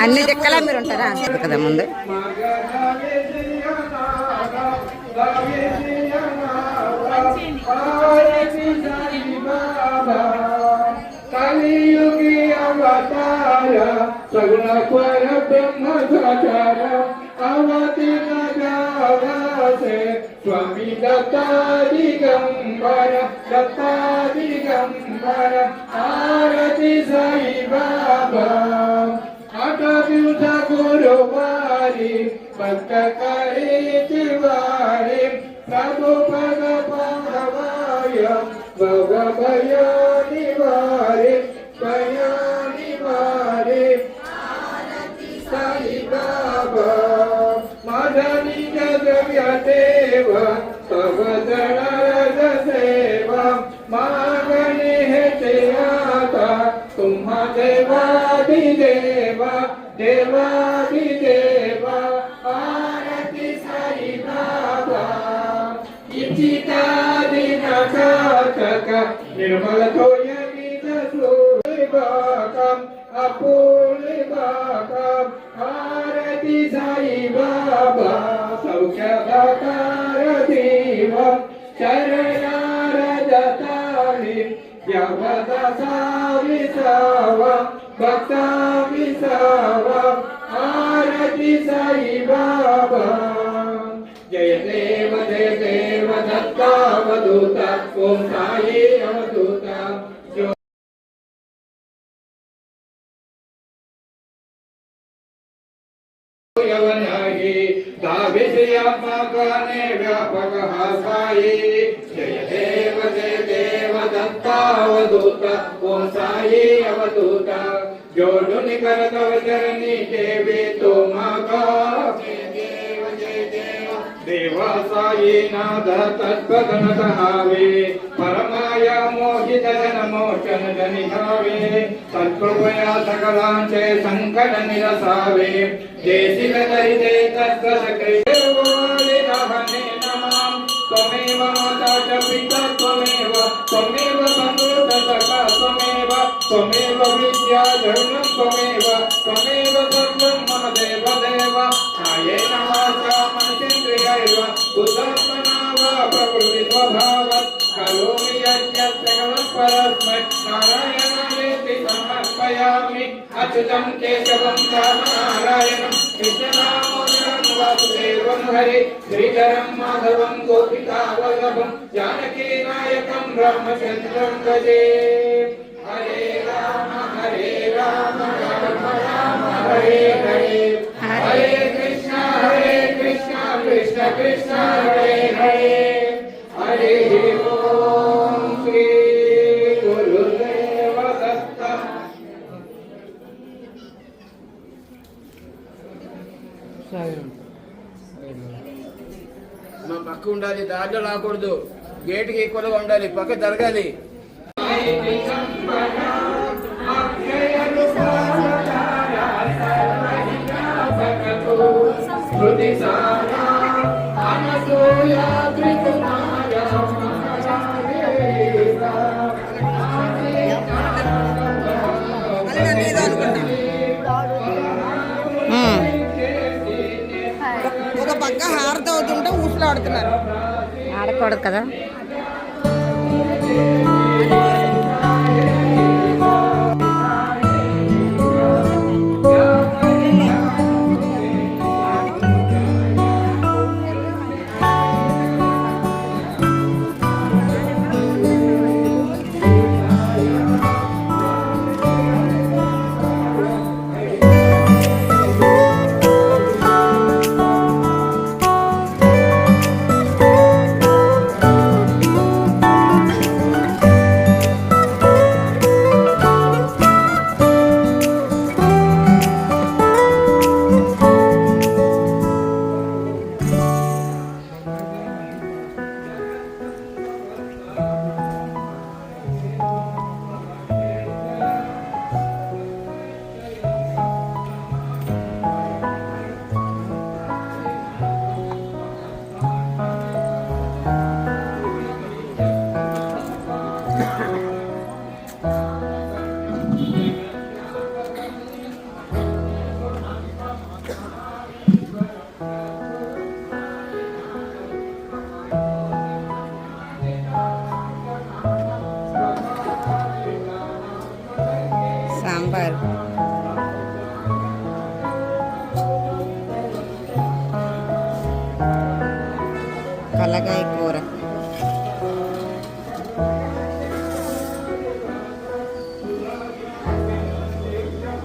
అన్ని దిక్కలా మీరు ఉంటారా కదా ముందు కలియుగి అవతార సగుణ పర బ్రహ్మచార అవతినగావాసే స్వామి దత్తాదిగంబర దత్తాదిగంబర ఆరతి సాయి బాబా అటవింశ గురువారి భక్త కరే తివారి ప్రభు పద పాదవాయ భవ భయ నివారే భయ నివారే సాయి బాబా మదని జగవ్య దేవ సవదన రజ సేవ మాగణి హే आता तुम्हा देवादि देवा देवादि देवा आरती साई बाबा इचितादि नकाचक निर्मल तोयमित सूर्यबाकम अपूर्यबाकम आरती साई बाबा सौख्यदाकार देव शरणारजताहि यवदसा विसावा भक्ता विसावा आरती साई बाबा जय देव दत्तावधूता ओम साई अवधूता यवनाहि दाविषयात्मकाने व्यापकः साई जय देव दत्तावधूता ओम साई अवधूता जोडुनि करतव चरणी देवी तुमका देवा साई नाथ तत्पदन हावे परमाया मोहित जन मोचन जनिहावे तत्कृपया सकलांचे संकट निरसावे देशिल दरिदे तत्कृतकृते नमाम त्वमेव माता च पिता त्वमेव त्वमेव बन्धुः सखा त्वमेव त्वमेव विद्या धर्मं त्वमेव त्वमेव सर्वं मम देव देव कायेन वाचा मनसेन्द्रियैर्व बुद्धात्मना वा प्रकृतिस्वभावात् करोमि यद्यत् सकलं परस्मै नारायणायेति समर्पयामि अच्युतं केशवं रामनारायणं कृष्णदामोदरं वासुदेवं हरे श्रीधरं माधवं गोपिकावल्लभं जानकीनायकं रामचन्द्रं भजे हरे राम राम राम हरे हरे हरे कृष्ण कृष्ण कृष्ण हरे हरे हरे ओम श्री गुरुदेव दत्त మా పక్క ఉండాలి, దాంట్లో రాకూడదు, గేట్కి ఈక్వల్గా ఉండాలి, పక్క జరగాలి. ఒక పక్క హారత అవుతుంటే ఊసులు ఆడుతున్నారు, ఆడకూడదు కదా.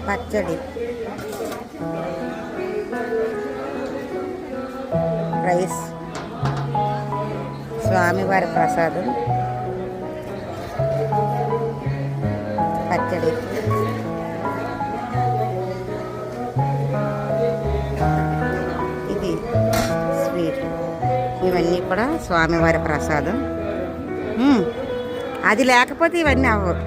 పచ్చడి, రైస్, స్వామివారి ప్రసాదం, పచ్చడి, ఇది స్వీట్. ఇవన్నీ కూడా స్వామివారి ప్రసాదం. అది లేకపోతే ఇవన్నీ అవ్వవు.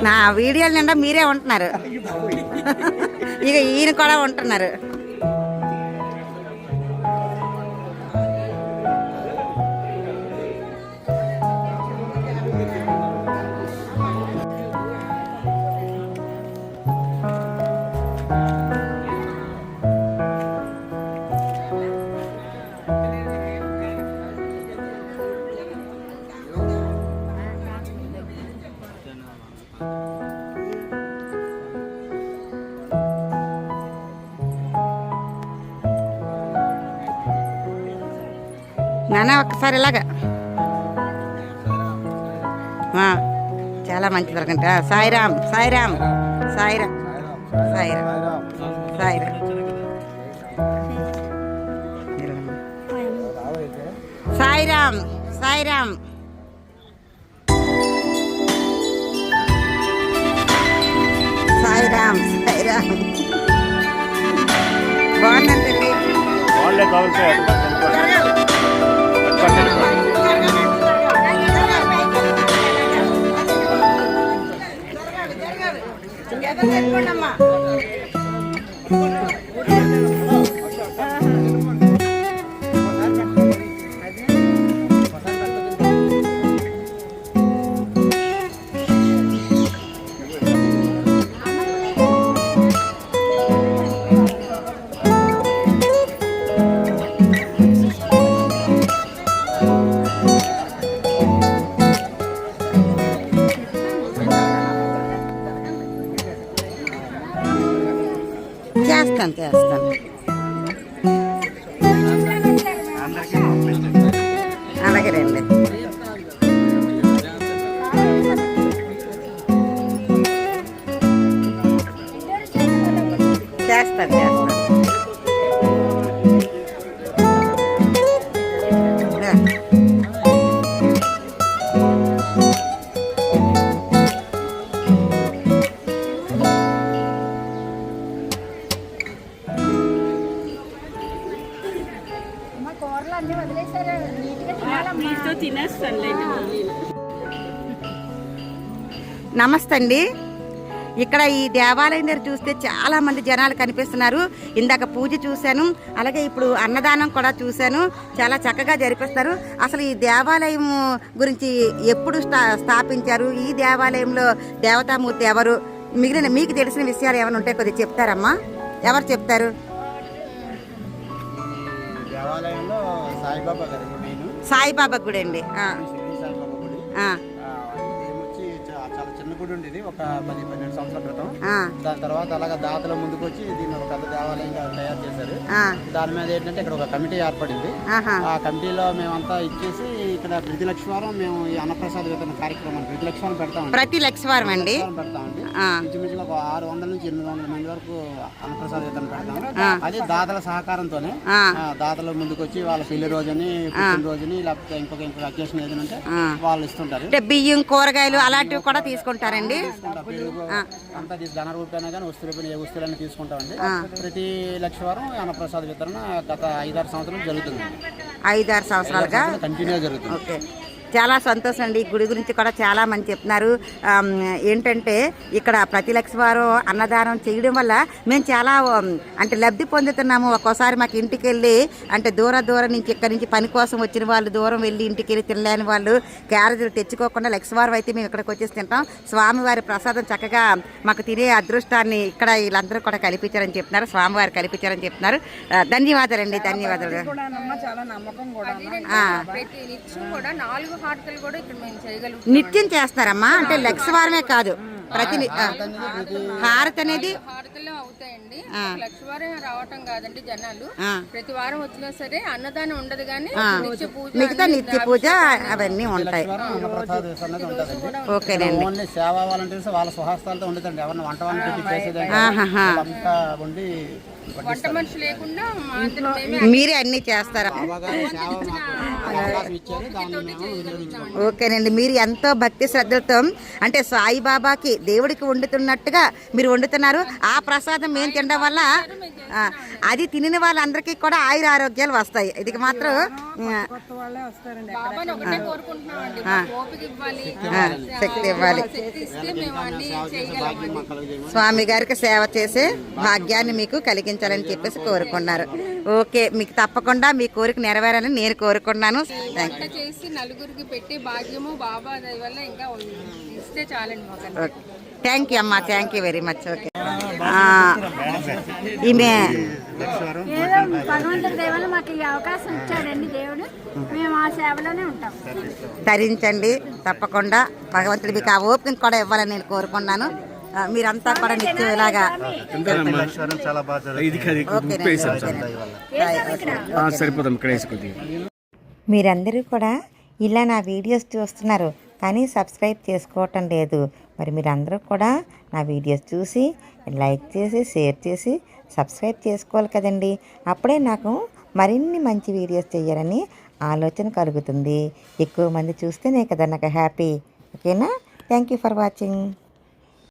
నా వీడియోల నిండా మీరే ఉంటున్నారు. ఇక ఈయన కూడా ఉంటున్నారు. నాన్న ఒక్కసారి ఇలాగా చాలా మంచిది అనుకుంటా. సాయిరామ్ సాయిరామ్ సాయిరామ్ సాయిరామ్ సాయిరామ్ సాయిరామ్ సాయిరామ్. సాయిరామ్ సాయిరామ్. బాగుందండి. చేస్తాను చేస్తాను. అలాగే రండి. చేస్తాను చేస్తాను. నమస్తే అండి. ఇక్కడ ఈ దేవాలయం దగ్గర చూస్తే చాలా మంది జనాలు కనిపిస్తున్నారు. ఇందాక పూజ చూశాను, అలాగే ఇప్పుడు అన్నదానం కూడా చూశాను. చాలా చక్కగా జరిపిస్తారు. అసలు ఈ దేవాలయం గురించి ఎప్పుడు స్థాపించారు, ఈ దేవాలయంలో దేవతామూర్తి ఎవరు, మిగిలిన మీకు తెలిసిన విషయాలు ఏమైనా ఉంటే కొద్దిగా చెప్తారమ్మా? ఎవరు చెప్తారు? దేవాలయంలో సాయిబాబా గారి గుడి. సాయిబాబా గుడి అండి. సాయిబాబా గుడి ఏమొచ్చి చాలా చిన్న గుడి ఉండేది ఒక 10-12 సంవత్సరాల క్రితం. దాని తర్వాత అలాగా దాతల ముందుకు వచ్చి దీన్ని ఒక పెద్ద దేవాలయంగా తయారు చేశారు. దాని మీద ఏంటంటే ఇక్కడ ఒక కమిటీ ఏర్పడింది. ఆ కమిటీలో మేమంతా ఇచ్చేసి ఇక్కడ ప్రతి లక్షవారం మేము ఈ అన్నప్రసాద వితరణ కార్యక్రమం ప్రతి లక్షవారం పెడతామండి. ప్రతి లక్షవారం అండి పెడతామండి. ఇంచుమించుగా ఒక 600 నుంచి 800 మంది వరకు అన్నప్రసాద వితరణ పెడతాం. అది దాతల సహకారంతోనే. దాతల ముందుకు వచ్చి వాళ్ళ పెళ్లి రోజుని, పుట్టిన రోజుని, లేకపోతే ఇంకొక అకేషన్ ఏదంటే వాళ్ళు ఇస్తుంటారు. బియ్యం, కూరగాయలు అలాంటివి కూడా తీసుకుంటారండి. అంతా ధన రూపాయన కానీ వస్తువులు ఏ వస్తువులన్నీ తీసుకుంటామండి. ప్రతి లక్షవారం అన్నప్రసాద వితరణ గత 5-6 సంవత్సరాలు జరుగుతుంది. 5-6 సంవత్సరాలుగా కంటిన్యూ జరుగుతుంది. ఓకే, చాలా సంతోషం అండి. ఈ గుడి గురించి కూడా చాలా మంది చెప్తున్నారు. ఏంటంటే ఇక్కడ ప్రతి లక్షవారం అన్నదానం చేయడం వల్ల మేము చాలా అంటే లబ్ధి పొందుతున్నాము. ఒక్కోసారి మాకు ఇంటికి వెళ్ళి అంటే దూరం నుంచి ఇక్కడి నుంచి పని కోసం వచ్చిన వాళ్ళు దూరం వెళ్ళి ఇంటికి వెళ్ళి తినలేని వాళ్ళు క్యారేజీలు తెచ్చుకోకుండా లక్షవారం అయితే మేము ఇక్కడికి వచ్చేసి తింటాం. స్వామివారి ప్రసాదం చక్కగా మాకు తినే అదృష్టాన్ని ఇక్కడ వీళ్ళందరూ కూడా కల్పించారని చెప్తున్నారు. స్వామివారు కల్పించారని చెప్తున్నారు. ధన్యవాదాలండి, ధన్యవాదాలు. చాలా నమ్మకం కూడా నిత్యం చేస్తారమ్మా, అంటే లక్షవారమే కాదు ప్రతి హారతి అనేది అవుతాయండి. లక్షవారం రావటం కాదండి జనాలు, ప్రతి వారం వచ్చినా సరే అన్నదానం ఉండదు కానీ మిగతా నిత్య పూజ అవన్నీ ఉంటాయి. ఓకేనండి. ఓన్లీ సేవా వాలంటీర్స్ వాళ్ళ స్వహస్తాలతో ఉండదండి. ఎవరిని వంట వండి వంట మనిషి లేకుండా మీరే అన్ని చేస్తారా? ఓకేనండి. మీరు ఎంతో భక్తి శ్రద్ధలతో అంటే సాయిబాబాకి దేవుడికి వండుతున్నట్టుగా మీరు వండుతున్నారు. ఆ ప్రసాదం మేము తినడం వల్ల అది తినిన వాళ్ళందరికీ కూడా ఆయుర ఆరోగ్యాలు వస్తాయి. ఇది మాత్రం శక్తి ఇవ్వాలి. స్వామి గారికి సేవ చేసే భాగ్యాన్ని మీకు కలిగించాలని చెప్పేసి కోరుకున్నారు. ఓకే, మీకు తప్పకుండా మీ కోరిక నెరవేరాలని నేను కోరుకున్నాను. చేసి నలుగురికి పెట్టే భాగ్యము బాబా దయ వల్ల ఇంకా ఇస్తే చాలండి మాకు. థ్యాంక్ యూ అమ్మా, thank you very much. Okay, ఈమె ఏదో భగవంతుడి దయ వల్ల మాకు ఈ అవకాశం ఇచ్చాడండి దేవుడు. మేము ఆ సేవలోనే ఉంటాం. ధరించండి తప్పకుండా. భగవంతుడు మీకు ఆ ఓపిక కూడా ఇవ్వాలని నేను కోరుకున్నాను. మీరంతా కూడా నిత్యం ఇలాగా మీరందరూ కూడా ఇలా నా వీడియోస్ చూస్తున్నారు కానీ సబ్స్క్రైబ్ చేసుకోవటం లేదు. మరి మీరందరూ కూడా నా వీడియోస్ చూసి లైక్ చేసి షేర్ చేసి సబ్స్క్రైబ్ చేసుకోవాలి కదండి. అప్పుడే నాకు మరిన్ని మంచి వీడియోస్ చేయాలని ఆలోచన కలుగుతుంది. ఎక్కువ మంది చూస్తేనే కదా నాకు హ్యాపీ. ఓకేనా? Thank you for watching.